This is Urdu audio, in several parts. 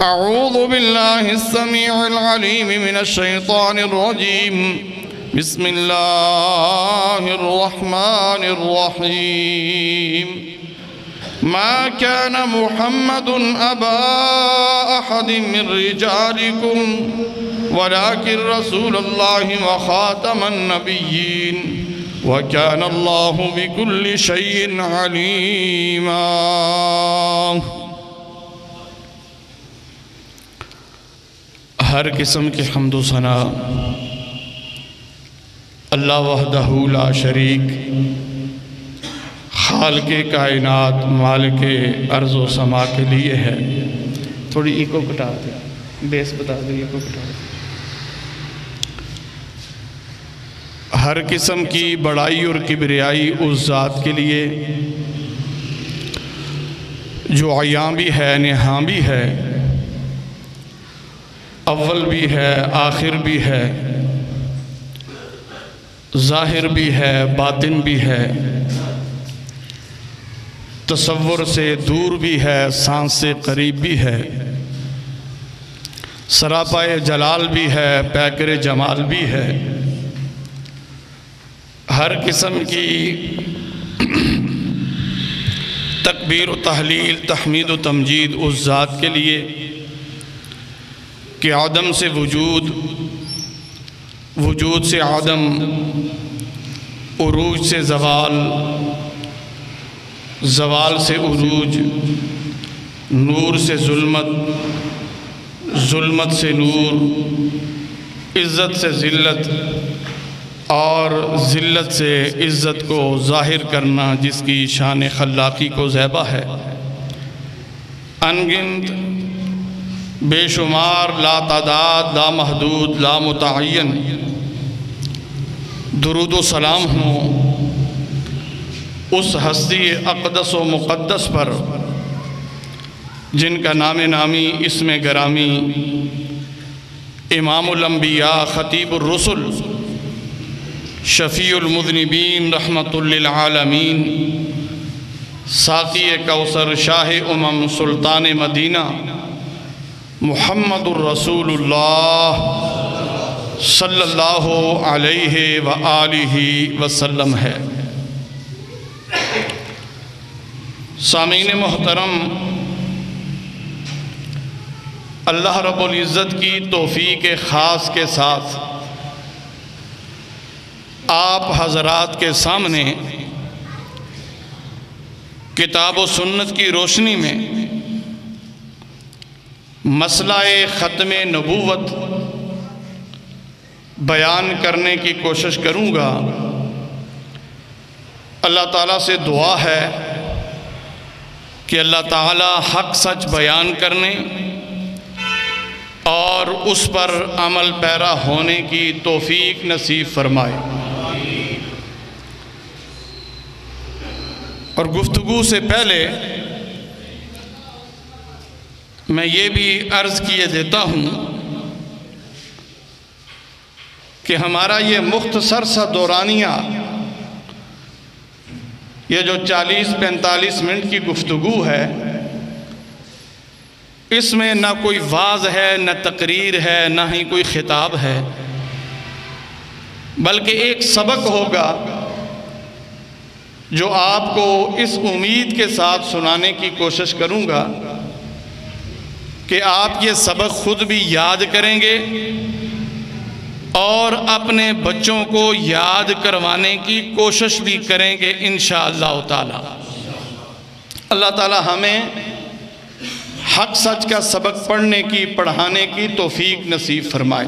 أعوذ بالله السميع العليم من الشيطان الرجيم بسم الله الرحمن الرحيم ما كان محمد أبا أحد من رجالكم ولكن رسول الله وخاتم النبيين وكان الله بكل شيء عليما۔ ہر قسم کی حمد و ثنا اللہ وحدہ لا شریک، خالق کائنات، مالک ارض و سما کے لیے ہے۔ تھوڑی ایکو کٹا دیں، بیس بتا دیں، ایکو کٹا دیں۔ ہر قسم کی بڑائی اور کبریائی اس ذات کے لیے جو عیاں بھی ہے، نہاں بھی ہے، اول بھی ہے، آخر بھی ہے، ظاہر بھی ہے، باطن بھی ہے، تصور سے دور بھی ہے، سانس سے قریب بھی ہے، سراپائے جلال بھی ہے، پیکر جمال بھی ہے۔ ہر قسم کی تکبیر و تحلیل، تحمید و تمجید اس ذات کے لیے کہ عدم سے وجود، وجود سے عدم، عروج سے زوال، زوال سے عروج، نور سے ظلمت، ظلمت سے نور، عزت سے ذلت اور ذلت سے عزت کو ظاہر کرنا، جس کی شان خلاقی کو زیبا ہے۔ انگنت، بے شمار، لا تعداد، لا محدود، لا متعین درود و سلام ہوں اس ہستی اقدس و مقدس پر جن کا نام نامی، اسم گرامی، امام الانبیاء، خطیب الرسل، شفیع المذنبین، رحمت للعالمین، ساقی کوثر، شاہ امم، سلطان مدینہ، محمد الرسول اللہ صلی اللہ علیہ وآلہ وسلم ہے۔ سامعین محترم، اللہ رب العزت کی توفیق خاص کے ساتھ آپ حضرات کے سامنے کتاب و سنت کی روشنی میں مسئلہ ختم نبوت بیان کرنے کی کوشش کروں گا۔ اللہ تعالیٰ سے دعا ہے کہ اللہ تعالیٰ حق سچ بیان کرنے اور اس پر عمل پیرا ہونے کی توفیق نصیب فرمائے۔ اور گفتگو سے پہلے میں یہ بھی عرض کیے دیتا ہوں کہ ہمارا یہ مختصر سا دورانیہ، یہ جو 40-45 منٹ کی گفتگو ہے، اس میں نہ کوئی وعظ ہے، نہ تقریر ہے، نہ ہی کوئی خطاب ہے، بلکہ ایک سبق ہوگا جو آپ کو اس امید کے ساتھ سنانے کی کوشش کروں گا کہ آپ یہ سبق خود بھی یاد کریں گے اور اپنے بچوں کو یاد کروانے کی کوشش بھی کریں گے انشاءاللہ تعالی۔ اللہ تعالی ہمیں حق سچ کا سبق پڑھنے کی، پڑھانے کی توفیق نصیب فرمائے۔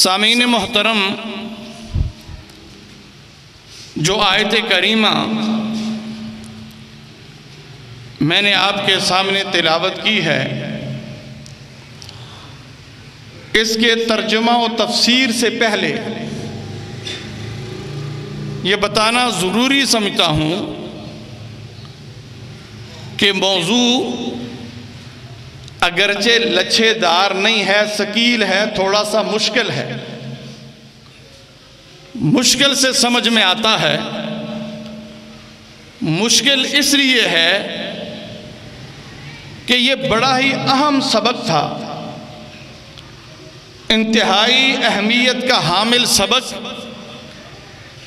سامعین محترم، جو آیت کریمہ میں نے آپ کے سامنے تلاوت کی ہے، اس کے ترجمہ و تفسیر سے پہلے یہ بتانا ضروری سمجھتا ہوں کہ موضوع اگرچہ لچھے دار نہیں ہے، ثقیل ہے، تھوڑا سا مشکل ہے، مشکل سے سمجھ میں آتا ہے۔ مشکل اس لیے ہے کہ یہ بڑا ہی اہم سبق تھا، انتہائی اہمیت کا حامل سبق،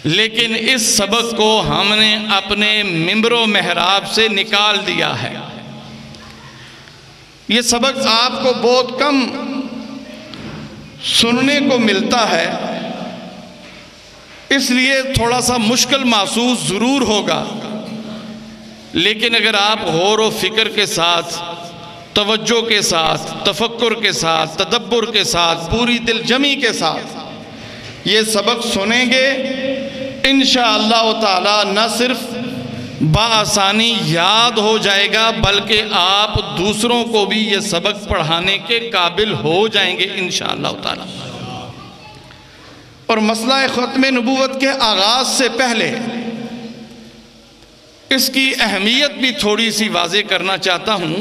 لیکن اس سبق کو ہم نے اپنے ممبر و محراب سے نکال دیا ہے۔ یہ سبق آپ کو بہت کم سننے کو ملتا ہے، اس لیے تھوڑا سا مشکل محسوس ضرور ہوگا، لیکن اگر آپ غور و فکر کے ساتھ، توجہ کے ساتھ، تفکر کے ساتھ، تدبر کے ساتھ، پوری دل جمی کے ساتھ یہ سبق سنیں گے، انشاءاللہ تعالی نہ صرف بآسانی یاد ہو جائے گا بلکہ آپ دوسروں کو بھی یہ سبق پڑھانے کے قابل ہو جائیں گے انشاءاللہ تعالی۔ اور مسئلہ ختم نبوت کے آغاز سے پہلے اس کی اہمیت بھی تھوڑی سی واضح کرنا چاہتا ہوں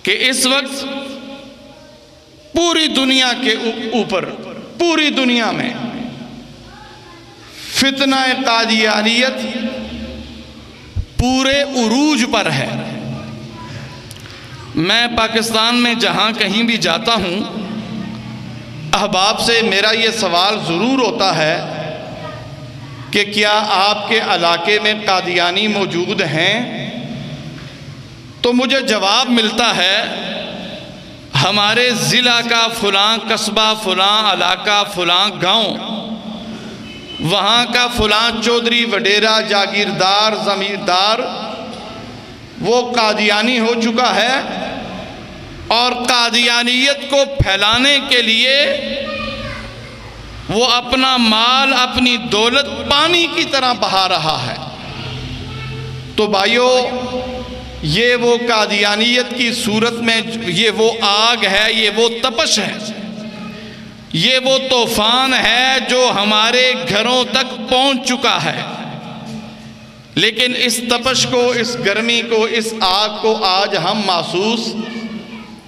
کہ اس وقت پوری دنیا کے اوپر، پوری دنیا میں فتنہ قادیانیت پورے عروج پر ہے۔ میں پاکستان میں جہاں کہیں بھی جاتا ہوں، احباب سے میرا یہ سوال ضرور ہوتا ہے کہ کیا آپ کے علاقے میں قادیانی موجود ہیں؟ تو مجھے جواب ملتا ہے ہمارے ضلع کا فلاں قصبہ، فلاں علاقہ، فلاں گاؤں، وہاں کا فلاں چودھری، وڈیرا، جاگیردار، زمیندار وہ قادیانی ہو چکا ہے، اور قادیانیت کو پھیلانے کے لیے وہ اپنا مال، اپنی دولت پانی کی طرح بہا رہا ہے۔ تو بھائیو، یہ وہ قادیانیت کی صورت میں یہ وہ آگ ہے، یہ وہ تپش ہے، یہ وہ طوفان ہے جو ہمارے گھروں تک پہنچ چکا ہے، لیکن اس تپش کو، اس گرمی کو، اس آگ کو آج ہم محسوس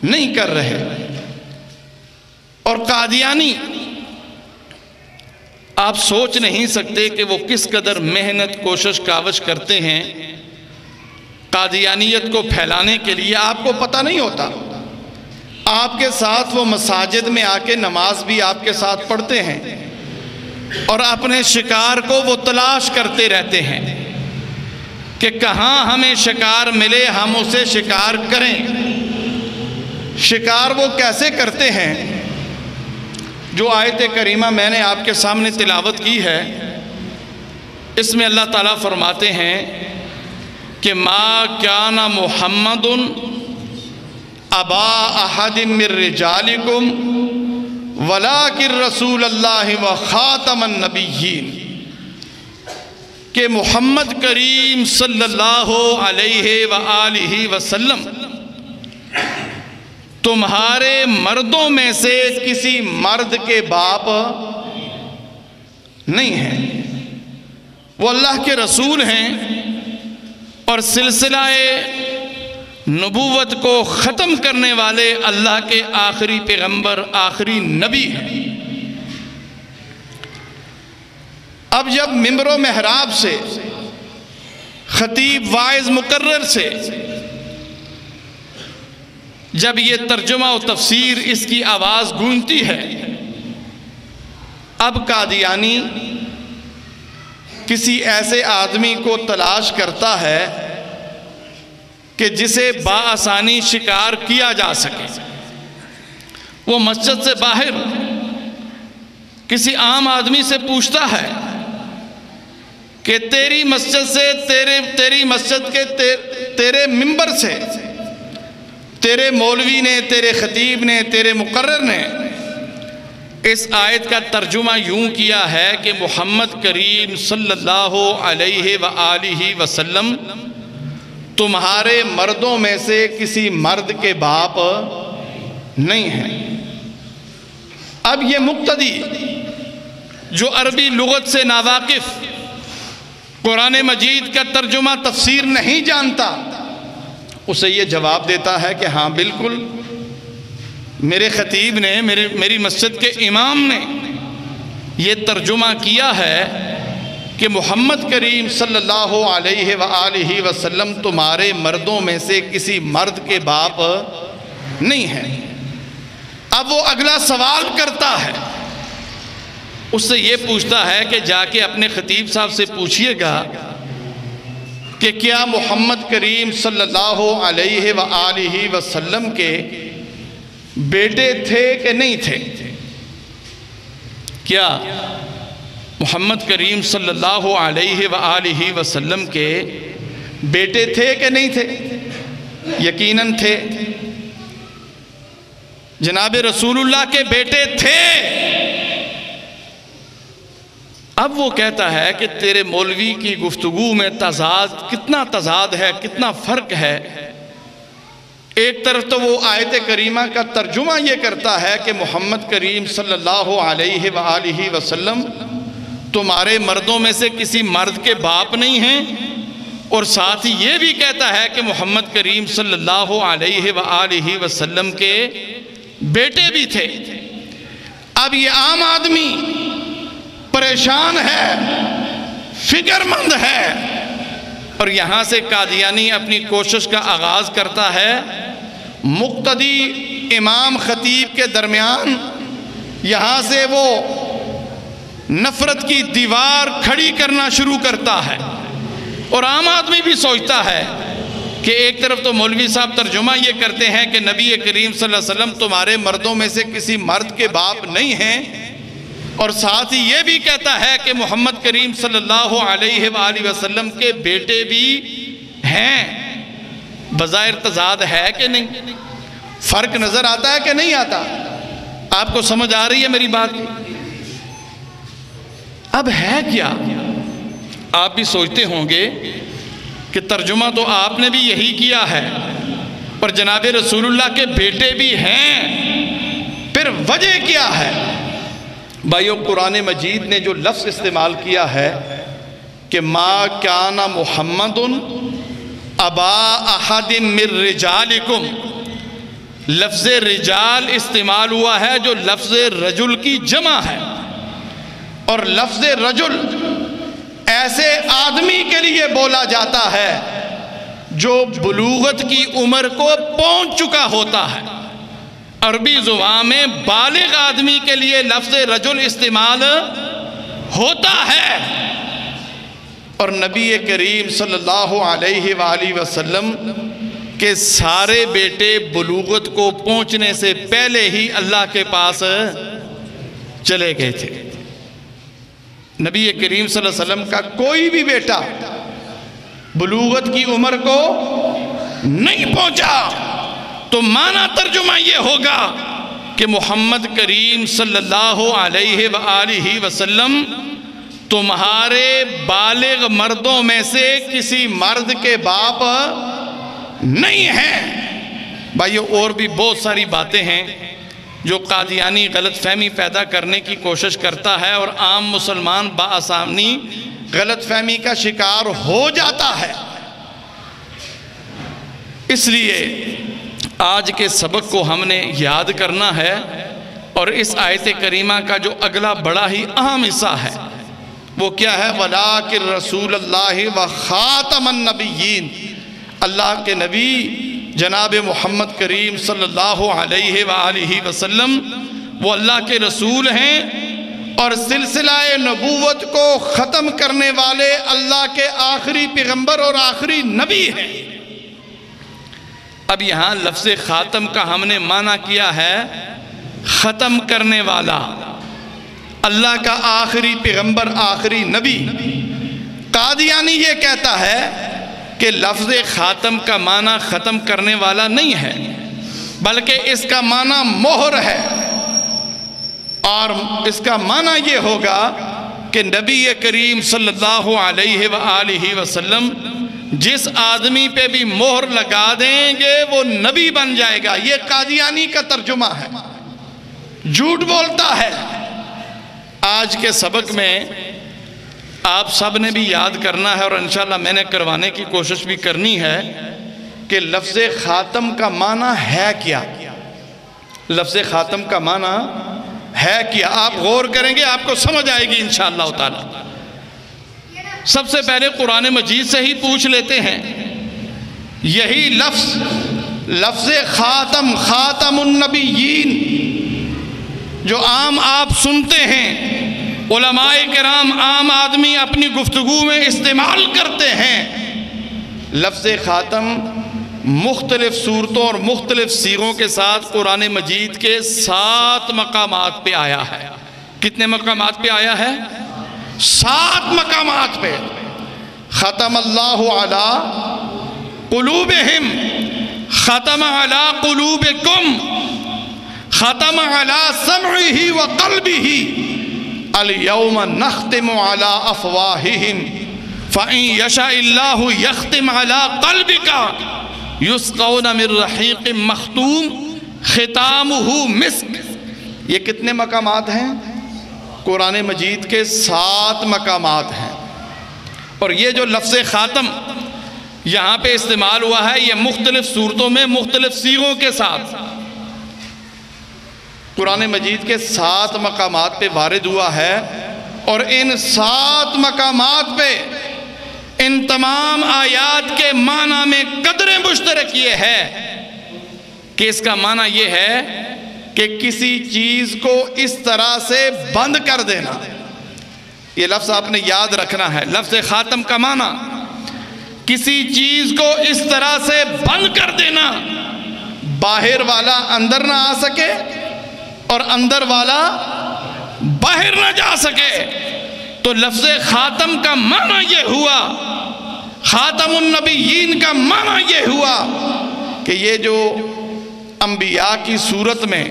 نہیں کر رہے۔ اور قادیانی، آپ سوچ نہیں سکتے کہ وہ کس قدر محنت، کوشش، کاوش کرتے ہیں قادیانیت کو پھیلانے کے لیے۔ آپ کو پتہ نہیں ہوتا، آپ کے ساتھ وہ مساجد میں آ کے نماز بھی آپ کے ساتھ پڑھتے ہیں، اور اپنے شکار کو وہ تلاش کرتے رہتے ہیں کہ کہاں ہمیں شکار ملے، ہم اسے شکار کریں۔ شکار وہ کیسے کرتے ہیں؟ جو آیت کریمہ میں نے آپ کے سامنے تلاوت کی ہے، اس میں اللہ تعالیٰ فرماتے ہیں کہ ما کان محمد ابا احد من رجالکم ولکن رسول اللہ و خاتم النبیین، کہ محمد کریم صلی اللہ علیہ وآلہ وسلم تمہارے مردوں میں سے کسی مرد کے باپ نہیں ہیں، وہ اللہ کے رسول ہیں اور سلسلہ نبوت کو ختم کرنے والے اللہ کے آخری پیغمبر، آخری نبی ہیں۔ اب جب ممبر و محراب سے، خطیب، واعظ، مقرر سے جب یہ ترجمہ و تفسیر اس کی آواز گونجتی ہے، اب قادیانی کسی ایسے آدمی کو تلاش کرتا ہے کہ جسے بآسانی شکار کیا جا سکے۔ وہ مسجد سے باہر کسی عام آدمی سے پوچھتا ہے کہ تیری مسجد سے، تیری مسجد کے تیرے ممبر سے، تیرے مولوی نے، تیرے خطیب نے، تیرے مقرر نے اس آیت کا ترجمہ یوں کیا ہے کہ محمد کریم صلی اللہ علیہ وآلہ وسلم تمہارے مردوں میں سے کسی مرد کے باپ نہیں ہیں۔ اب یہ مقتدی جو عربی لغت سے ناواقف، قرآن مجید کا ترجمہ تفسیر نہیں جانتا، اسے یہ جواب دیتا ہے کہ ہاں بالکل میرے خطیب نے، میری مسجد کے امام نے یہ ترجمہ کیا ہے کہ محمد کریم صلی اللہ علیہ وآلہ وسلم تمہارے مردوں میں سے کسی مرد کے باپ نہیں ہیں۔ اب وہ اگلا سوال کرتا ہے، اس سے یہ پوچھتا ہے کہ جا کے اپنے خطیب صاحب سے پوچھئے گا کہ کیا محمد کریم صلی اللہ علیہ وآلہ وسلم کے بیٹے تھے کہ نہیں تھے؟ کیا محمد کریم صلی اللہ علیہ وآلہ وسلم کے بیٹے تھے کہ نہیں تھے؟ یقیناً تھے، جناب رسول اللہ کے بیٹے تھے۔ اب وہ کہتا ہے کہ تیرے مولوی کی گفتگو میں کتنا تضاد ہے، کتنا فرق ہے۔ ایک طرف تو وہ آیت کریمہ کا ترجمہ یہ کرتا ہے کہ محمد کریم صلی اللہ علیہ وآلہ وسلم تمہارے مردوں میں سے کسی مرد کے باپ نہیں ہیں، اور ساتھ ہی یہ بھی کہتا ہے کہ محمد کریم صلی اللہ علیہ وآلہ وسلم کے بیٹے بھی تھے۔ اب یہ عام آدمی پریشان ہے، فکر مند ہے، اور یہاں سے قادیانی اپنی کوشش کا آغاز کرتا ہے مقتدی امام خطیب کے درمیان۔ یہاں سے وہ نفرت کی دیوار کھڑی کرنا شروع کرتا ہے، اور عام آدمی بھی سوچتا ہے کہ ایک طرف تو مولوی صاحب ترجمہ یہ کرتے ہیں کہ نبی کریم صلی اللہ علیہ وسلم تمہارے مردوں میں سے کسی مرد کے باپ نہیں ہیں، اور ساتھ ہی یہ بھی کہتا ہے کہ محمد کریم صلی اللہ علیہ وآلہ وسلم کے بیٹے بھی ہیں۔ بظاہر تضاد ہے کہ نہیں؟ فرق نظر آتا ہے کہ نہیں آتا؟ آپ کو سمجھ آ رہی ہے میری بات؟ اب ہے کیا؟ آپ بھی سوچتے ہوں گے کہ ترجمہ تو آپ نے بھی یہی کیا ہے، اور جناب رسول اللہ کے بیٹے بھی ہیں، پھر وجہ کیا ہے؟ بھائیو، قرآن مجید نے جو لفظ استعمال کیا ہے کہ ما کان محمد ابا احد من رجالکم، لفظ رجال استعمال ہوا ہے جو لفظ رجل کی جمع ہے، اور لفظ رجل ایسے آدمی کے لیے بولا جاتا ہے جو بلوغت کی عمر کو پہنچ چکا ہوتا ہے۔ عربی زبان میں بالغ آدمی کے لیے لفظ رجل استعمال ہوتا ہے، اور نبی کریم صلی اللہ علیہ وآلہ وسلم کے سارے بیٹے بلوغت کو پہنچنے سے پہلے ہی اللہ کے پاس چلے گئے تھے۔ نبی کریم صلی اللہ علیہ وسلم کا کوئی بھی بیٹا بلوغت کی عمر کو نہیں پہنچا، تو معنی ترجمہ یہ ہوگا کہ محمد کریم صلی اللہ علیہ وآلہ وسلم تمہارے بالغ مردوں میں سے کسی مرد کے باپ نہیں ہیں۔ بھائیو، اور بھی بہت ساری باتیں ہیں جو قادیانی غلط فہمی پیدا کرنے کی کوشش کرتا ہے، اور عام مسلمان بآسانی غلط فہمی کا شکار ہو جاتا ہے۔ اس لیے آج کے سبق کو ہم نے یاد کرنا ہے، اور اس آیت کریمہ کا جو اگلا بڑا ہی اہم حصہ ہے وہ کیا ہے؟ وَلَٰكِن رَسُولَ اللَّهِ وَخَاتَمَ النَّبِيِّينَ، اللہ کے نبی جناب محمد کریم صلی اللہ علیہ وآلہ وسلم وہ اللہ کے رسول ہیں، اور سلسلہ نبوت کو ختم کرنے والے اللہ کے آخری پیغمبر اور آخری نبی ہیں۔ اب یہاں لفظ خاتم کا ہم نے معنی کیا ہے ختم کرنے والا، اللہ کا آخری پیغمبر، آخری نبی۔ قادیانی یہ کہتا ہے کہ لفظ خاتم کا معنی ختم کرنے والا نہیں ہے، بلکہ اس کا معنی مہر ہے، اور اس کا معنی یہ ہوگا کہ نبی کریم صلی اللہ علیہ وآلہ وسلم جس آدمی پہ بھی مہر لگا دیں گے وہ نبی بن جائے گا۔ یہ قادیانی کا ترجمہ ہے، جھوٹ بولتا ہے۔ آج کے سبق میں آپ سب نے بھی یاد کرنا ہے، اور انشاءاللہ میں نے کروانے کی کوشش بھی کرنی ہے کہ لفظ خاتم کا معنی ہے کیا؟ لفظ خاتم کا معنی ہے کیا؟ آپ غور کریں گے آپ کو سمجھ آئے گی انشاءاللہ تعالی۔ سب سے پہلے قرآن مجید سے ہی پوچھ لیتے ہیں۔ یہی لفظ خاتم، خاتم النبیین، جو عام آپ سنتے ہیں، علماء کرام، عام آدمی اپنی گفتگو میں استعمال کرتے ہیں، لفظ خاتم مختلف صورتوں اور مختلف صیغوں کے ساتھ قرآن مجید کے 7 مقامات پہ آیا ہے۔ کتنے مقامات پہ آیا ہے؟ 7 مقامات پہ۔ ختم اللہ علی قلوبہم، ختم علی قلوبکم، ختم علی سمعہ وقلبہ، الیوم نختم علی افواہہم فَإِن يَشَاءِ اللَّهُ يَخْتِمْ عَلَىٰ قَلْبِكَ يُسْقَوْنَ مِن رَّحِيقٍ مَّخْتُومٍ خِتَامُهُ مِسْک۔ یہ کتنے مقامات ہیں؟ قرآن مجید کے 7 مقامات ہیں۔ اور یہ جو لفظ خاتم یہاں پہ استعمال ہوا ہے، یہ مختلف صورتوں میں مختلف صیغوں کے ساتھ قرآن مجید کے 7 مقامات پہ وارد ہوا ہے۔ اور ان 7 مقامات پہ ان تمام آیات کے معنی میں قدر مشترک یہ ہے کہ اس کا معنی یہ ہے کہ کسی چیز کو اس طرح سے بند کر دینا۔ یہ لفظ آپ نے یاد رکھنا ہے۔ لفظ خاتم کا معنی کسی چیز کو اس طرح سے بند کر دینا، باہر والا اندر نہ آ سکے اور اندر والا باہر نہ جا سکے۔ تو لفظ خاتم کا معنی یہ ہوا، خاتم النبیین کا معنی یہ ہوا کہ یہ جو انبیاء کی صورت میں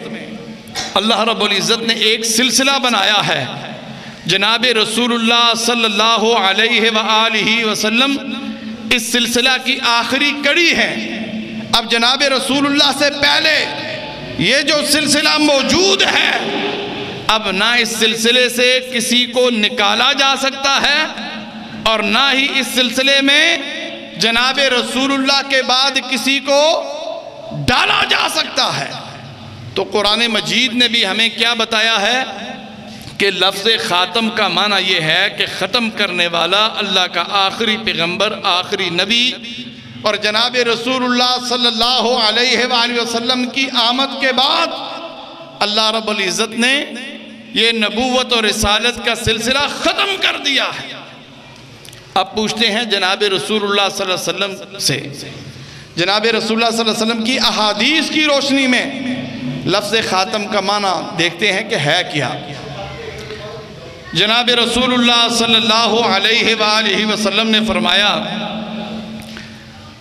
اللہ رب العزت نے ایک سلسلہ بنایا ہے، جناب رسول اللہ صلی اللہ علیہ وآلہ وسلم اس سلسلہ کی آخری کڑی ہے۔ اب جناب رسول اللہ سے پہلے یہ جو سلسلہ موجود ہے، اب نہ اس سلسلے سے کسی کو نکالا جا سکتا ہے اور نہ ہی اس سلسلے میں جناب رسول اللہ کے بعد کسی کو ڈالا جا سکتا ہے۔ تو قرآن مجید نے بھی ہمیں کیا بتایا ہے کہ لفظ خاتم کا معنی یہ ہے کہ ختم کرنے والا، اللہ کا آخری پیغمبر، آخری نبی، اور جناب رسول اللہ صلی اللہ علیہ وآلہ وسلم کی آمد کے بعد اللہ رب العزت نے یہ نبوت اور رسالت کا سلسلہ ختم کر دیا ہے۔ اب پوچھتے ہیں جناب رسول اللہ صلی اللہ علیہ وسلم سے، جناب رسول اللہ صلی اللہ علیہ وسلم کی احادیث کی روشنی میں لفظ خاتم کا معنی دیکھتے ہیں کہ ہے کیا۔ جناب رسول اللہ صلی اللہ علیہ وآلہ وسلم نے فرمایا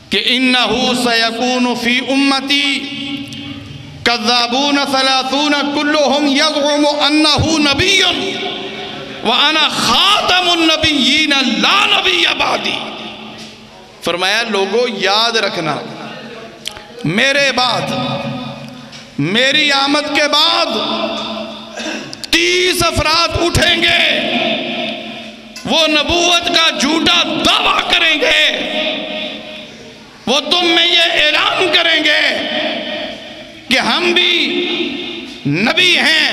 کہ اِنَّهُ سَيَكُونُ فِي أُمَّتِي كَذَّابُونَ 30 كُلُّهُمْ يَزْعُمُ أَنَّهُ نَبِيٌّ وَأَنَا خَاتَمُ النَّبِيِّينَ لَا نَبِيَّ بَعْدِي۔ فرمایا لوگو یاد رکھنا، میرے بعد، میری آمد کے بعد 30 افراد اٹھیں گے، وہ نبوت کا جھوٹا دعویٰ کریں گے، وہ تم میں یہ اعلان کریں گے کہ ہم بھی نبی ہیں،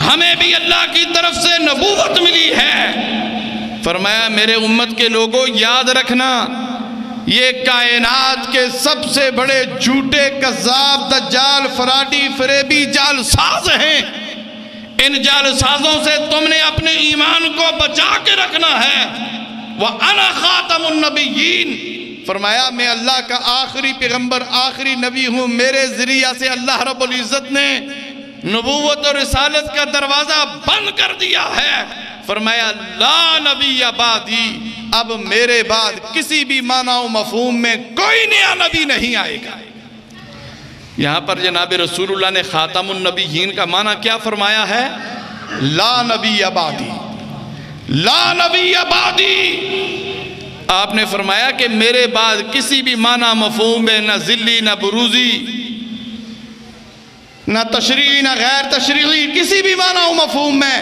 ہمیں بھی اللہ کی طرف سے نبوت ملی ہے۔ فرمایا میرے امت کے لوگوں یاد رکھنا، یہ کائنات کے سب سے بڑے جھوٹے کذاب، دجال، فراڈی، فریبی، جال ساز ہیں۔ ان جال سازوں سے تم نے اپنے ایمان کو بچا کے رکھنا ہے۔ وَأَنَا خَاتَمُ النَّبِيِّينَ، فرمایا میں اللہ کا آخری پیغمبر، آخری نبی ہوں، میرے ذریعہ سے اللہ رب العزت نے نبوت اور رسالت کا دروازہ بند کر دیا ہے۔ فرمایا لا نبی بعدی، اب میرے بعد کسی بھی معنی و مفہوم میں کوئی نیا نبی نہیں آئے گا۔ یہاں پر جناب رسول اللہ نے خاتم النبیین کا معنی کیا فرمایا ہے؟ لا نبی بعدی، لا نبی بعدی۔ آپ نے فرمایا کہ میرے بعد کسی بھی معنی مفہوم میں نہ ذلی، نہ بروزی، نہ تشریعی، نہ غیر تشریعی، کسی بھی معنی و مفہوم میں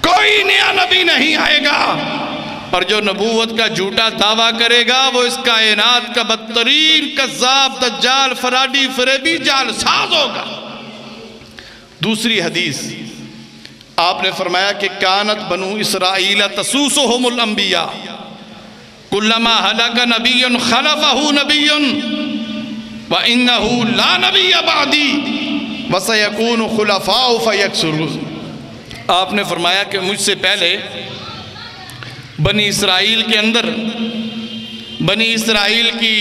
کوئی نیا نبی نہیں آئے گا، اور جو نبوت کا جھوٹا دعویٰ کرے گا وہ اس کائنات کا بدترین کذاب، دجال، فراڈی، فریبی، جال ساز ہوگا۔ دوسری حدیث آپ نے فرمایا کہ کانت بنو اسرائیل تسوسہم الانبیاء کلما ہلک نبی خلفہ نبی وَإِنَّهُ لَا نَبِيَّ بَعْدِي وَسَيَكُونُ خُلَفَاءُ فَيَكْثُرُونَ۔ آپ نے فرمایا کہ مجھ سے پہلے بنی اسرائیل کے اندر بنی اسرائیل کی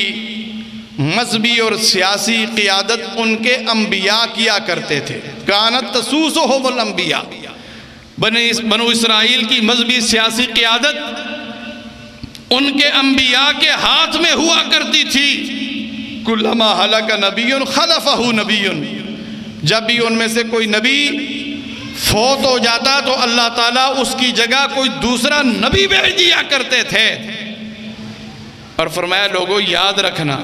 مذہبی اور سیاسی قیادت ان کے انبیاء کیا کرتے تھے۔ کانت تسوسہم الانبیاء، بنو اسرائیل کی مذہبی سیاسی قیادت ان کے انبیاء کے ہاتھ میں ہوا کرتی تھی۔ کلما ہلک نبی خلفہ نبی، جب بھی ان میں سے کوئی نبی فوت ہو جاتا تو اللہ تعالیٰ اس کی جگہ کوئی دوسرا نبی بھیج دیا کرتے تھے۔ اور فرمایا لوگوں یاد رکھنا،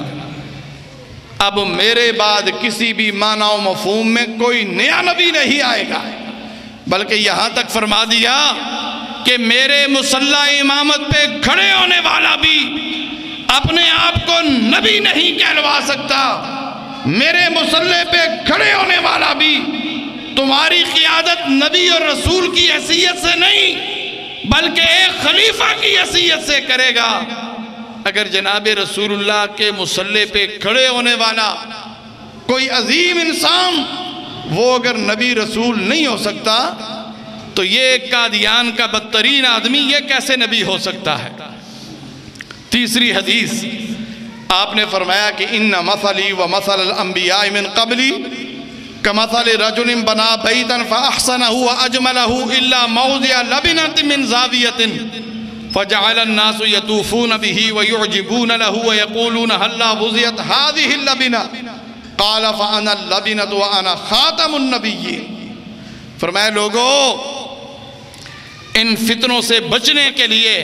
اب میرے بعد کسی بھی معنی و مفہوم میں کوئی نیا نبی نہیں آئے گا، بلکہ یہاں تک فرما دیا کہ میرے مصلی امامت پہ کھڑے ہونے والا بھی اپنے آپ کو نبی نہیں کہلوا سکتا۔ میرے مصلی پہ کھڑے ہونے والا بھی تمہاری قیادت نبی اور رسول کی حیثیت سے نہیں بلکہ ایک خلیفہ کی حیثیت سے کرے گا۔ اگر جناب رسول اللہ کے مصلی پہ کھڑے ہونے والا کوئی عظیم انسان وہ اگر نبی رسول نہیں ہو سکتا تو یہ قادیان کا بدترین آدمی یہ کیسے نبی ہو سکتا ہے؟ تیسری حدیث آپ نے فرمایا کہ ان مثلی و مثل الانبیاء من قبلی کمثل رجل بنا بیتا فاحسنہ واجملہ الا موضع لبنۃ من زاویۃ فجعل الناس یطوفون به ویعجبون له ویقولون هلا وضعت هذه اللبنة قال فانا اللبنة وانا خاتم النبیین۔ فرمایا لوگو ان فتنوں سے بچنے کے لیے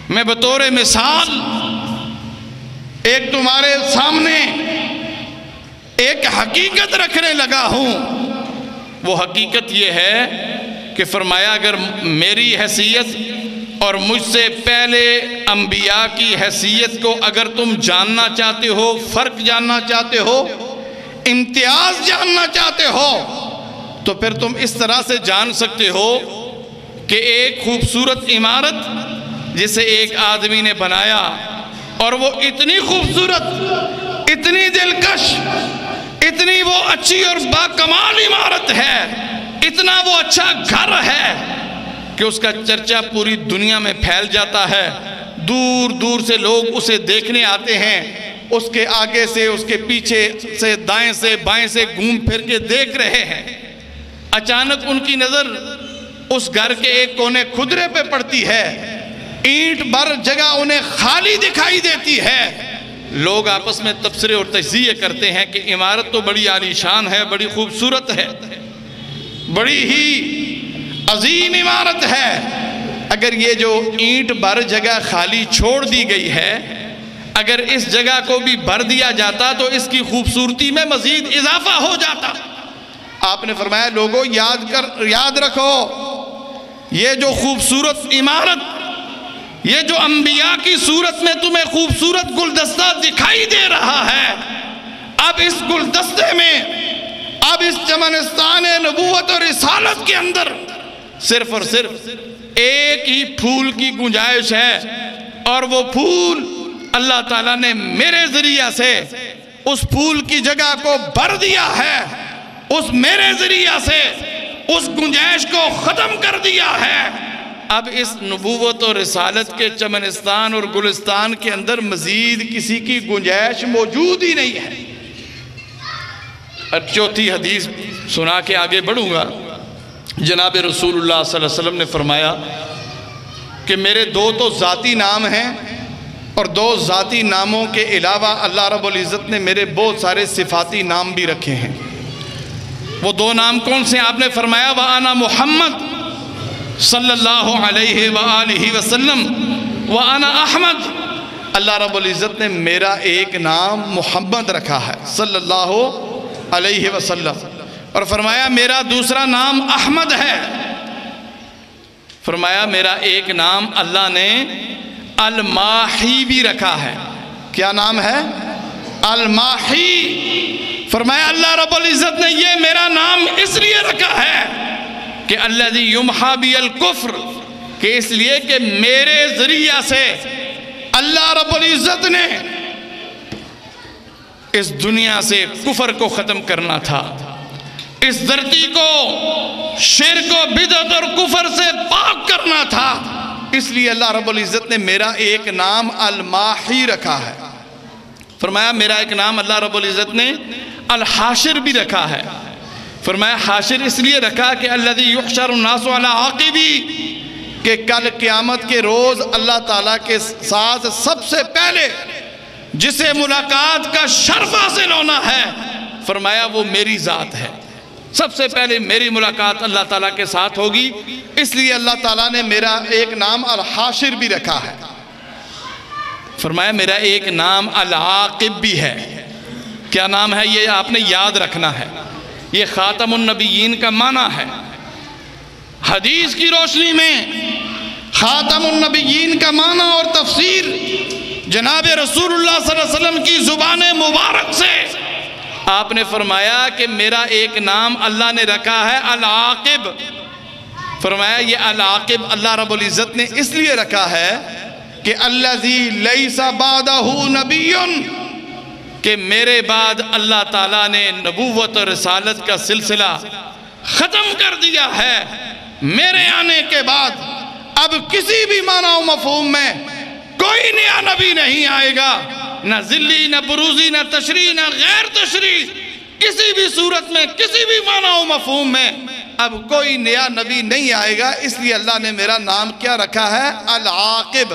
میں بطور مثال ایک تمہارے سامنے ایک حقیقت رکھنے لگا ہوں۔ وہ حقیقت یہ ہے کہ فرمایا اگر میری حیثیت اور مجھ سے پہلے انبیاء کی حیثیت کو اگر تم جاننا چاہتے ہو، فرق جاننا چاہتے ہو، امتیاز جاننا چاہتے ہو تو پھر تم اس طرح سے جان سکتے ہو کہ ایک خوبصورت عمارت جسے ایک آدمی نے بنایا اور وہ اتنی خوبصورت، اتنی دلکش، اتنی وہ اچھی اور باکمال عمارت ہے، اتنا وہ اچھا گھر ہے کہ اس کا چرچا پوری دنیا میں پھیل جاتا ہے۔ دور دور سے لوگ اسے دیکھنے آتے ہیں، اس کے آگے سے، اس کے پیچھے سے، دائیں سے بائیں سے گھوم پھر کے دیکھ رہے ہیں۔ اچانک ان کی نظر اس گھر کے ایک کونے کھدرے پہ پڑتی ہے، اینٹ بھر جگہ انہیں خالی دکھائی دیتی ہے۔ لوگ آپس میں تبصرے اور تجزیے کرتے ہیں کہ عمارت تو بڑی عالیشان ہے، بڑی خوبصورت ہے، بڑی ہی عظیم عمارت ہے، اگر یہ جو اینٹ بھر جگہ خالی چھوڑ دی گئی ہے اگر اس جگہ کو بھی بھر دیا جاتا تو اس کی خوبصورتی میں مزید اضافہ ہو جاتا۔ آپ نے فرمایا لوگوں یاد رکھو یہ جو خوبصورت عمارت، یہ جو انبیاء کی صورت میں تمہیں خوبصورت گلدستہ دکھائی دے رہا ہے، اب اس گلدستے میں، اب اس چمنستان نبوت اور رسالت کے اندر صرف اور صرف ایک ہی پھول کی گنجائش ہے، اور وہ پھول اللہ تعالیٰ نے میرے ذریعہ سے اس پھول کی جگہ کو بھر دیا ہے، اس میرے ذریعہ سے اس گنجائش کو ختم کر دیا ہے۔ اب اس نبوت اور رسالت کے چمنستان اور گلستان کے اندر مزید کسی کی گنجائش موجود ہی نہیں ہے۔ اور چوتھی حدیث سنا کے آگے بڑھوں گا۔ جناب رسول اللہ صلی اللہ علیہ وسلم نے فرمایا کہ میرے دو تو ذاتی نام ہیں، اور دو ذاتی ناموں کے علاوہ اللہ رب العزت نے میرے بہت سارے صفاتی نام بھی رکھے ہیں۔ وہ دو نام کون سے؟ آپ نے فرمایا وَأَنَا محمد صلی اللہ علیہ وآلہ وسلم وَأَنَا احمد۔ اللہ رب العزت نے میرا ایک نام محمد رکھا ہے صلی اللہ علیہ وسلم، اور فرمایا میرا دوسرا نام احمد ہے۔ فرمایا میرا ایک نام اللہ نے الماحی بھی رکھا ہے۔ کیا نام ہے؟ الماحی۔ فرمایا اللہ رب العزت نے یہ میرا نام اس لیے رکھا ہے کہ الذی یمحا بی الکفر، کہ اس لیے کہ میرے ذریعہ سے اللہ رب العزت نے اس دنیا سے کفر کو ختم کرنا تھا، اس دھرتی کو شرک و بدعت اور کفر سے پاک کرنا تھا، اس لیے اللہ رب العزت نے میرا ایک نام الماحی رکھا ہے۔ فرمایا میرا ایک نام اللہ رب العزت نے الحاشر بھی رکھا ہے۔ فرمایا حاشر اس لیے رکھا کہ الذی یحشر الناس علی عاقبی، کہ کل قیامت کے روز اللہ تعالیٰ کے ساتھ سب سے پہلے جسے ملاقات کا شرف حاصل ہونا ہے، فرمایا وہ میری ذات ہے، سب سے پہلے میری ملاقات اللہ تعالیٰ کے ساتھ ہوگی، اس لیے اللہ تعالیٰ نے میرا ایک نام الحاشر بھی رکھا ہے۔ فرمایا میرا ایک نام العاقب بھی ہے۔ کیا نام ہے؟ یہ آپ نے یاد رکھنا ہے، یہ خاتم النبیین کا معنی ہے۔ حدیث کی روشنی میں خاتم النبیین کا معنی اور تفسیر جناب رسول اللہ صلی اللہ علیہ وسلم کی زبان مبارک سے آپ نے فرمایا کہ میرا ایک نام اللہ نے رکھا ہے العاقب۔ فرمایا یہ العاقب اللہ رب العزت نے اس لیے رکھا ہے کہ الذی لیس بعدہ نبی، کہ میرے بعد اللہ تعالیٰ نے نبوت اور رسالت کا سلسلہ ختم کر دیا ہے۔ میرے آنے کے بعد اب کسی بھی معنی و مفہوم میں کوئی نیا نبی نہیں آئے گا، نہ ذلی، نہ بروزی، نہ تشریح، نہ غیر تشریح، کسی بھی صورت میں، کسی بھی معنی و مفہوم میں اب کوئی نیا نبی نہیں آئے گا، اس لیے اللہ نے میرا نام کیا رکھا ہے؟ العاقب۔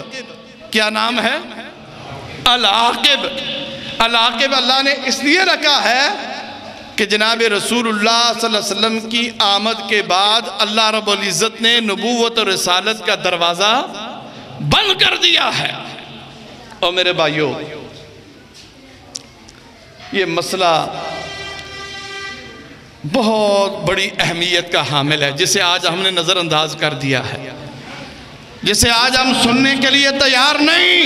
کیا نام ہے؟ العاقب۔ العاقب اللہ نے اس لیے رکھا ہے کہ جناب رسول اللہ صلی اللہ علیہ وسلم کی آمد کے بعد اللہ رب العزت نے نبوت اور رسالت کا دروازہ بند کر دیا ہے۔ اور میرے بھائیوں، یہ مسئلہ بہت بڑی اہمیت کا حامل ہے، جسے آج ہم نے نظر انداز کر دیا ہے، جسے آج ہم سننے کے لیے تیار نہیں،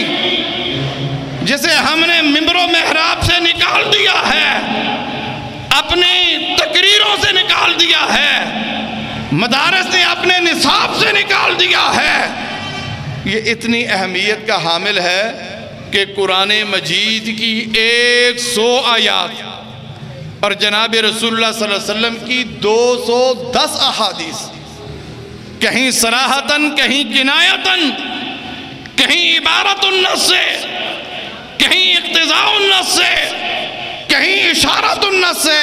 جسے ہم نے ممبر و محراب سے نکال دیا ہے، اپنی تقریروں سے نکال دیا ہے، مدارس نے اپنے نصاب سے نکال دیا ہے۔ یہ اتنی اہمیت کا حامل ہے کہ قرآن مجید کی 100 آیات اور جناب رسول اللہ صلی اللہ علیہ وسلم کی 210 احادیث، کہیں صراحتاً، کہیں کنایتاً، کہیں عبارت النص سے، کہیں اقتضاء النص سے، کہیں اشارت النص سے،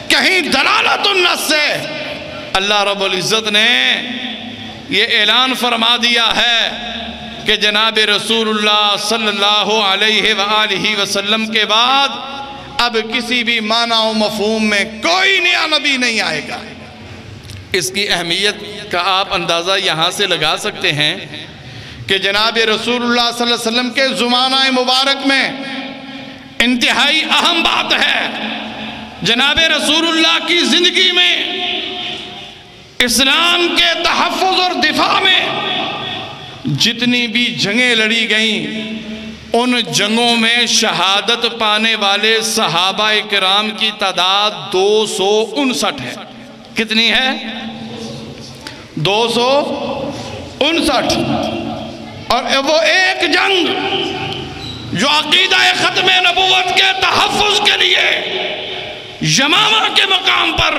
کہیں دلالت النص سے، اللہ رب العزت نے یہ اعلان فرما دیا ہے کہ جناب رسول اللہ صلی اللہ علیہ وآلہ وسلم کے بعد اب کسی بھی معنی و مفہوم میں کوئی نیا نبی نہیں آئے گا۔ اس کی اہمیت کا آپ اندازہ یہاں سے لگا سکتے ہیں کہ جناب رسول اللہ صلی اللہ علیہ وسلم کے زمانہ مبارک میں انتہائی اہم بات ہے، جناب رسول اللہ کی زندگی میں اسلام کے تحفظ اور دفاع میں جتنی بھی جنگیں لڑی گئیں، ان جنگوں میں شہادت پانے والے صحابہ کرام کی تعداد 259 ہے۔ کتنی ہے؟ 259۔ اور وہ ایک جنگ جو عقیدہ ختم نبوت کے تحفظ کے لیے یمامہ کے مقام پر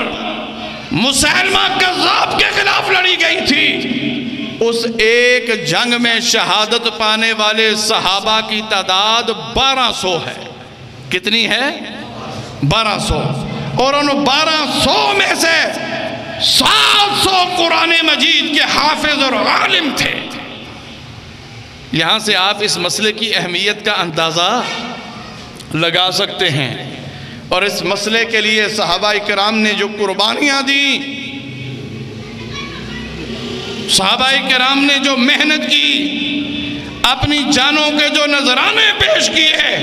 مسلمہ کذاب کے خلاف لڑی گئی تھی، اس ایک جنگ میں شہادت پانے والے صحابہ کی تعداد 1200 ہے۔ کتنی ہے؟ 1200۔ اور ان 1200 میں سے 700 قرآن مجید کے حافظ اور عالم تھے۔ یہاں سے آپ اس مسئلے کی اہمیت کا اندازہ لگا سکتے ہیں، اور اس مسئلے کے لیے صحابہ کرام نے جو قربانیاں دیں، صحابہ کرام نے جو محنت کی، اپنی جانوں کے جو نذرانے پیش کیے،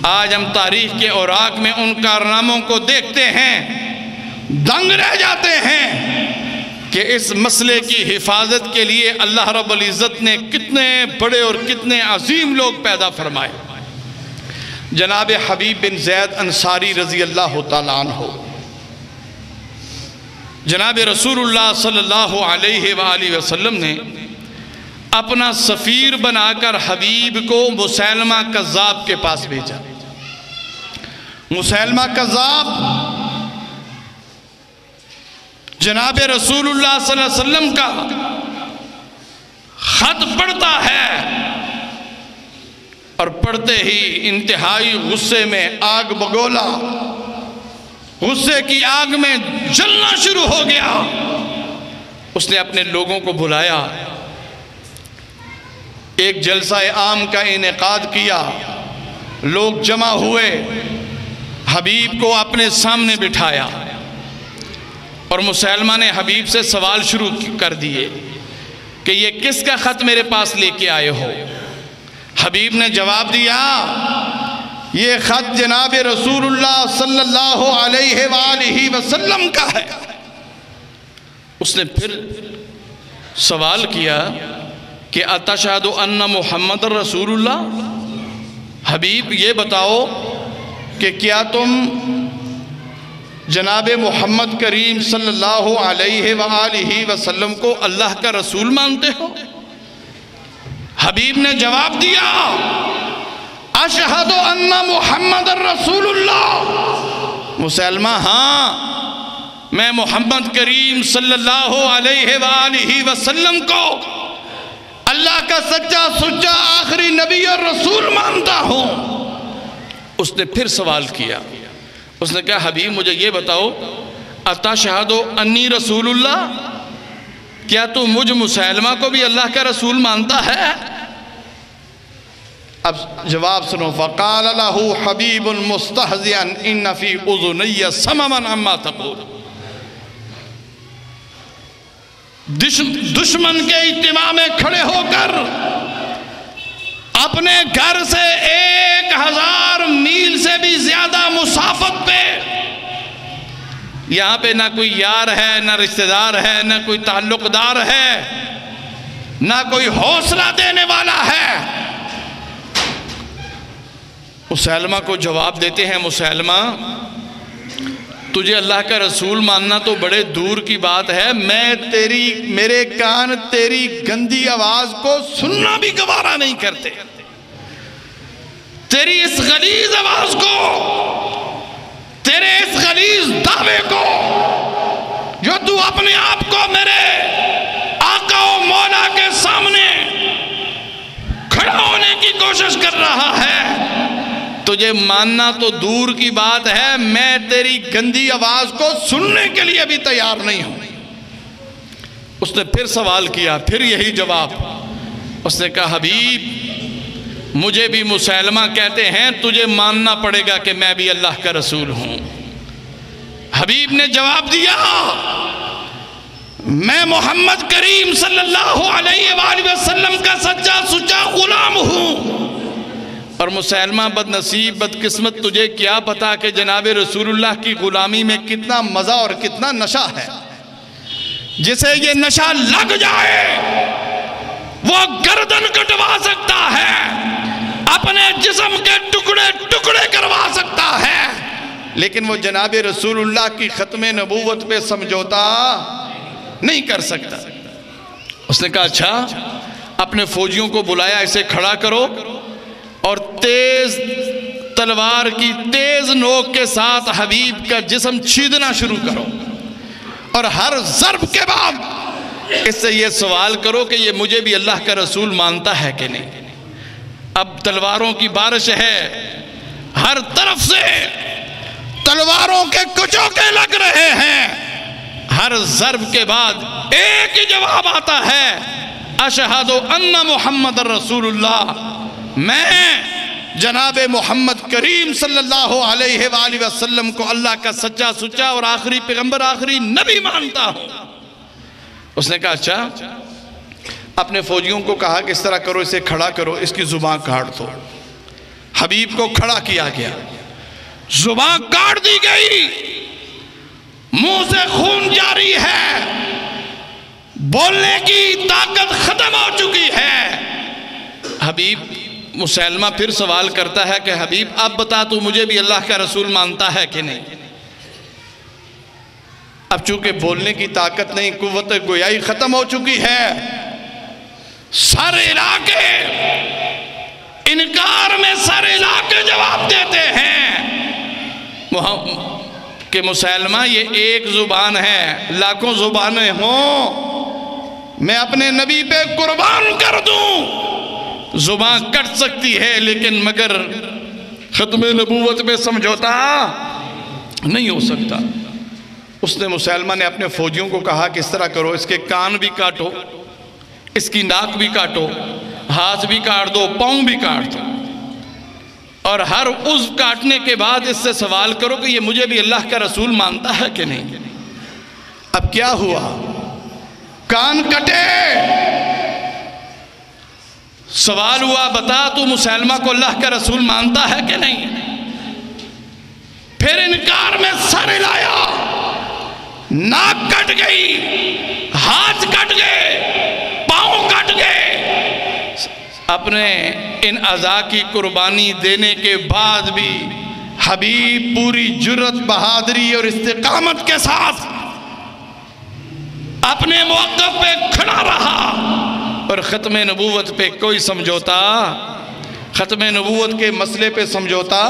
آج ہم تاریخ کے اوراق میں ان کارناموں کو دیکھتے ہیں، دنگ رہ جاتے ہیں کہ اس مسئلے کی حفاظت کے لیے اللہ رب العزت نے کتنے بڑے اور کتنے عظیم لوگ پیدا فرمائے۔ جناب حبیب بن زید انصاری رضی اللہ تعالیٰ عنہ جناب رسول اللہ صلی اللہ علیہ وآلہ وسلم نے اپنا سفیر بنا کر حبیب کو مسیلمہ کذاب کے پاس بھیجا۔ مسیلمہ کذاب جناب رسول اللہ صلی اللہ علیہ وسلم کا خط پڑھتا ہے اور پڑھتے ہی انتہائی غصے میں آگ بگولا، غصے کی آگ میں جلنا شروع ہو گیا۔ اس نے اپنے لوگوں کو بلایا، ایک جلسہ عام کا انعقاد کیا، لوگ جمع ہوئے، حبیب کو اپنے سامنے بٹھایا اور مسیلمہ نے حبیب سے سوال شروع کر دیے کہ یہ کس کا خط میرے پاس لے کے آئے ہو؟ حبیب نے جواب دیا، یہ خط جناب رسول اللہ صلی اللہ علیہ وآلہ وسلم کا ہے۔ اس نے پھر سوال کیا کہ اتشہد ان محمد رسول اللہ؟ حبیب یہ بتاؤ کہ کیا تم جناب محمد کریم صلی اللہ علیہ وآلہ وسلم کو اللہ کا رسول مانتے ہو؟ حبیب نے جواب دیا، اشہد ان محمد رسول اللہ۔ مسلمہ ہاں، میں محمد کریم صلی اللہ علیہ وآلہ وسلم کو اللہ کا سچا سچا آخری نبی اور رسول مانتا ہوں۔ اس نے پھر سوال کیا، اس نے کہا حبیب مجھے یہ بتاؤ، اتشہد انی رسول اللہ؟ کیا تو مجھ مسیلمہ کو بھی اللہ کا رسول مانتا ہے؟ اب جواب سنو، فقال لہ حبیب مستہزئا ان فی اذنی سمما عما تقول۔ دشمن کے اجتماع میں کھڑے ہو کر اپنے گھر سے 1000 میل سے بھی زیادہ مسافت پہ، یہاں پہ نہ کوئی یار ہے، نہ رشتہ دار ہے، نہ کوئی تعلق دار ہے، نہ کوئی حوصلہ دینے والا ہے۔ مسیلمہ کو جواب دیتے ہیں، مسیلمہ تجھے اللہ کا رسول ماننا تو بڑے دور کی بات ہے، میرے کان تیری گندی آواز کو سننا بھی گوارا نہیں کرتے، تیری اس غلیظ آواز کو، تیرے اس غلیظ دعوے کو جو تو اپنے آپ کو میرے آقا و مولا کے سامنے کھڑا ہونے کی کوشش کر رہا ہے، تجھے ماننا تو دور کی بات ہے، میں تیری گندی آواز کو سننے کے لیے بھی تیار نہیں ہوں۔ اس نے پھر سوال کیا، پھر یہی جواب۔ اس نے کہا حبیب مجھے بھی مسیلمہ کہتے ہیں، تجھے ماننا پڑے گا کہ میں بھی اللہ کا رسول ہوں۔ حبیب نے جواب دیا، میں محمد کریم صلی اللہ علیہ وآلہ وسلم کا سچا سچا غلام ہوں۔ اور مسیلمہ بد نصیب بد قسمت، تجھے کیا پتا کہ جناب رسول اللہ کی غلامی میں کتنا مزہ اور کتنا نشہ ہے۔ جسے یہ نشہ لگ جائے وہ گردن کٹوا سکتا ہے، اپنے جسم کے ٹکڑے ٹکڑے کروا سکتا ہے، لیکن وہ جناب رسول اللہ کی ختم نبوت پہ سمجھوتا نہیں کر سکتا۔ اس نے کہا اچھا، اپنے فوجیوں کو بلایا، اسے کھڑا کرو اور تیز تلوار کی تیز نوک کے ساتھ حبیب کا جسم چھیدنا شروع کرو، اور ہر ضرب کے بعد اس سے یہ سوال کرو کہ یہ مجھے بھی اللہ کا رسول مانتا ہے کہ نہیں۔ اب تلواروں کی بارش ہے، ہر طرف سے تلواروں کے کچوکے لگ رہے ہیں، ہر ضرب کے بعد ایک ہی جواب آتا ہے، اشہد ان محمد رسول اللہ، میں جناب محمد کریم صلی اللہ علیہ وآلہ وسلم کو اللہ کا سچا سچا اور آخری پیغمبر آخری نبی مانتا ہوں۔ اس نے کہا اچھا، اپنے فوجیوں کو کہا کہ اس طرح کرو، اسے کھڑا کرو، اس کی زبان کاٹ دو۔ حبیب کو کھڑا کیا گیا، زبان کاٹ دی گئی، منہ سے خون جاری ہے، بولنے کی طاقت ختم ہو چکی ہے۔ حبیب مسیلمہ پھر سوال کرتا ہے کہ حبیب اب بتا تو مجھے بھی اللہ کا رسول مانتا ہے کہ نہیں؟ اب چونکہ بولنے کی طاقت نہیں، قوت گویائی ختم ہو چکی ہے، سر ہلا کے انکار میں سر ہلا کے جواب دیتے ہیں کہ مسلمہ یہ ایک زبان ہے، لاکھوں زبانیں ہوں میں اپنے نبی پہ قربان کر دوں، زبان کٹ سکتی ہے لیکن مگر ختم نبوت میں سمجھوتا نہیں ہو سکتا۔ اس نے مسلمہ نے اپنے فوجیوں کو کہا کہ اس طرح کرو، اس کے کان بھی کاٹو، اس کی ناک بھی کاٹو، ہاتھ بھی کاٹ دو، پاؤں بھی کاٹ دو، اور ہر عضو کاٹنے کے بعد اس سے سوال کرو کہ یہ مجھے بھی اللہ کا رسول مانتا ہے کہ نہیں۔ اب کیا ہوا؟ کان کٹے، سوال ہوا بتا تو مسلمہ کو اللہ کا رسول مانتا ہے کہ نہیں؟ پھر انکار میں سر ہلایا، ناک کٹ گئی، ہاتھ کٹ گئے، پاؤں کٹ گئے۔ اپنے ان اعضاء کی قربانی دینے کے بعد بھی حبیب پوری جرت، بہادری اور استقامت کے ساتھ اپنے موقف پہ کھڑا رہا اور ختم نبوت پہ کوئی سمجھوتا، ختم نبوت کے مسئلے پہ سمجھوتا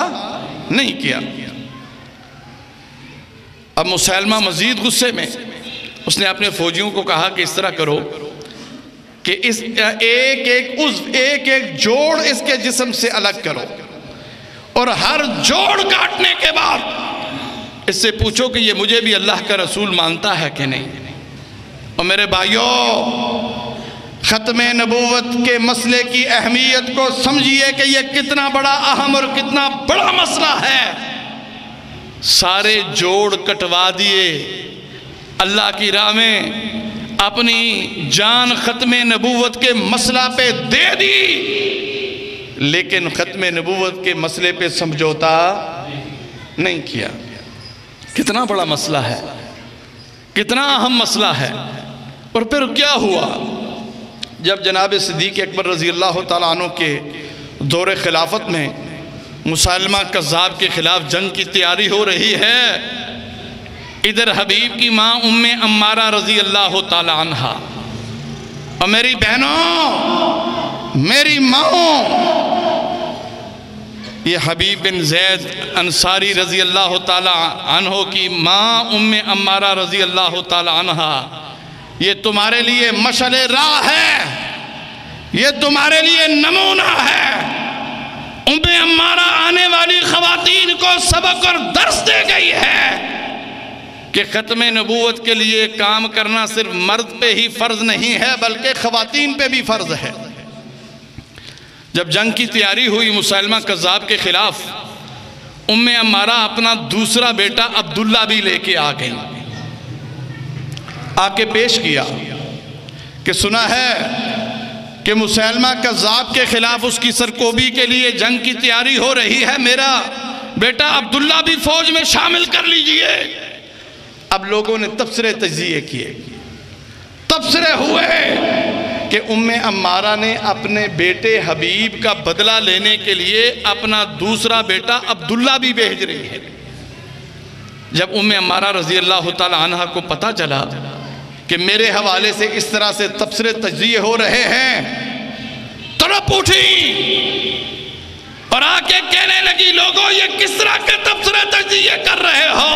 نہیں کیا۔ اب مسلمہ مزید غصے میں اس نے اپنے فوجیوں کو کہا کہ اس طرح کرو کہ اس ایک ایک عضو، ایک ایک جوڑ اس کے جسم سے الگ کرو، اور ہر جوڑ کاٹنے کے بعد اس سے پوچھو کہ یہ مجھے بھی اللہ کا رسول مانتا ہے کہ نہیں۔ اور میرے بھائیوں، ختم نبوت کے مسئلے کی اہمیت کو سمجھیے کہ یہ کتنا بڑا اہم اور کتنا بڑا مسئلہ ہے۔ سارے جوڑ کٹوا دیے، اللہ کی راہ میں اپنی جان ختم نبوت کے مسئلہ پہ دے دی، لیکن ختم نبوت کے مسئلے پہ سمجھوتا نہیں کیا۔ کتنا بڑا مسئلہ ہے، کتنا اہم مسئلہ ہے۔ اور پھر کیا ہوا؟ جب جناب صدیق اکبر رضی اللہ تعالیٰ عنہ کے دور خلافت میں مسلمہ کذاب کے خلاف جنگ کی تیاری ہو رہی ہے، ادھر حبیب کی ماں ام عمارہ رضی اللہ تعالی عنہ، اور میری بہنوں، میری ماں، یہ حبیب بن زید انصاری رضی اللہ تعالی عنہ کی ماں ام عمارہ رضی اللہ تعالی عنہ، یہ تمہارے لیے مشعل راہ ہے، یہ تمہارے لیے نمونہ ہے۔ ام عمارہ آنے والی خواتین کو سبق اور درس دے گئی ہے کہ ختم نبوت کے لیے کام کرنا صرف مرد پہ ہی فرض نہیں ہے بلکہ خواتین پہ بھی فرض ہے۔ جب جنگ کی تیاری ہوئی مسلمہ کذاب کے خلاف، ام عمارہ اپنا دوسرا بیٹا عبداللہ بھی لے کے آ گئی، آ کے پیش کیا کہ سنا ہے کہ مسلمہ کذاب کے خلاف اس کی سرکوبی کے لیے جنگ کی تیاری ہو رہی ہے، میرا بیٹا عبداللہ بھی فوج میں شامل کر لیجئے۔ اب لوگوں نے تبصرے تجزیے کیے، تبصرے ہوئے کہ ام عمارہ نے اپنے بیٹے حبیب کا بدلہ لینے کے لیے اپنا دوسرا بیٹا عبداللہ بھی بھیج رہی ہے۔ جب ام عمارہ رضی اللہ تعالی عنہ کو پتہ چلا کہ میرے حوالے سے اس طرح سے تبصرے تجزیے ہو رہے ہیں، تڑپ اٹھی اور آ کے کہنے لگی، لوگوں یہ کس طرح کے تبصرے تجزیے کر رہے ہو؟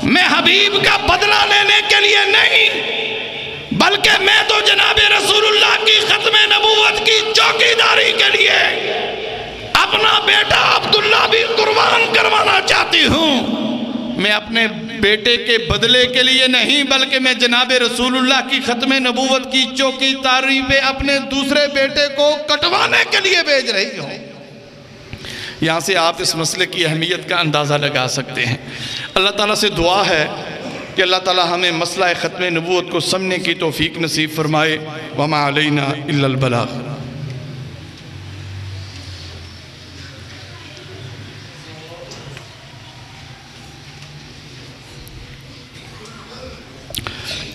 میں حبیب کا بدلہ لینے کے لیے نہیں، بلکہ میں تو جناب رسول اللہ کی ختم نبوت کی چوکیداری کے لیے اپنا بیٹا عبداللہ بھی قربان کروانا چاہتی ہوں۔ میں اپنے بیٹے کے بدلے کے لیے نہیں بلکہ میں جناب رسول اللہ کی ختم نبوت کی چوکی داری پہ اپنے دوسرے بیٹے کو کٹوانے کے لیے بھیج رہی ہوں۔ یہاں سے آپ اس مسئلے کی اہمیت کا اندازہ لگا سکتے ہیں۔ اللہ تعالیٰ سے دعا ہے کہ اللہ تعالیٰ ہمیں مسئلہ ختم نبوت کو سمجھنے کی توفیق نصیب فرمائے۔ وما علینا الا البلاغ۔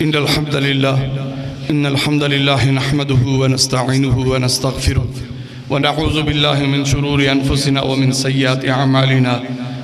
ان الحمد لله نحمده ونستعينه ونستغفره ونعوذ بالله من شرور انفسنا ومن سيئات اعمالنا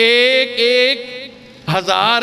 1,000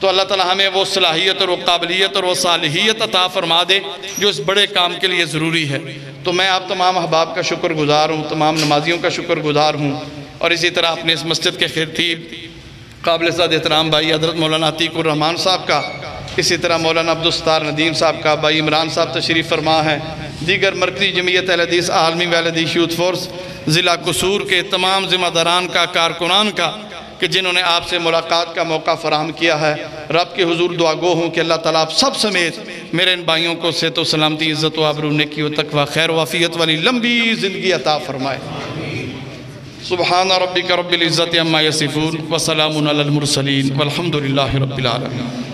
تو اللہ تعالی ہمیں وہ صلاحیت اور وہ قابلیت اور وہ صالحیت عطا فرما دے جو اس بڑے کام کے لیے ضروری ہے۔ تو میں آپ تمام احباب کا شکر گزار ہوں، تمام نمازیوں کا شکر گزار ہوں، اور اسی طرح اپنے اس مسجد کے خطیب قابل صد احترام بھائی حضرت مولانا عتیق الرحمان صاحب کا، اسی طرح مولانا عبدالستار ندیم صاحب کا، بھائی عمران صاحب تشریف فرما ہے، دیگر مرکزی جمعیت اہل حدیث عالمی اہل حدیث یوتھ فورس ضلع قصور کے تمام ذمہ داران کا، کارکنان کا، کہ جنہوں نے آپ سے ملاقات کا موقع فراہم کیا ہے۔ رب کے حضور دعا گو ہوں کہ اللہ تعالیٰ آپ سب سمیت میرے ان بھائیوں کو صحت و سلامتی، عزت و آبرو، نیکی و تقوی، خیر و عافیت والی لمبی زندگی عطا فرمائے۔ سبحان ربک رب العزت عما یصفون وسلام علی المرسلین والحمد للہ رب العالمین۔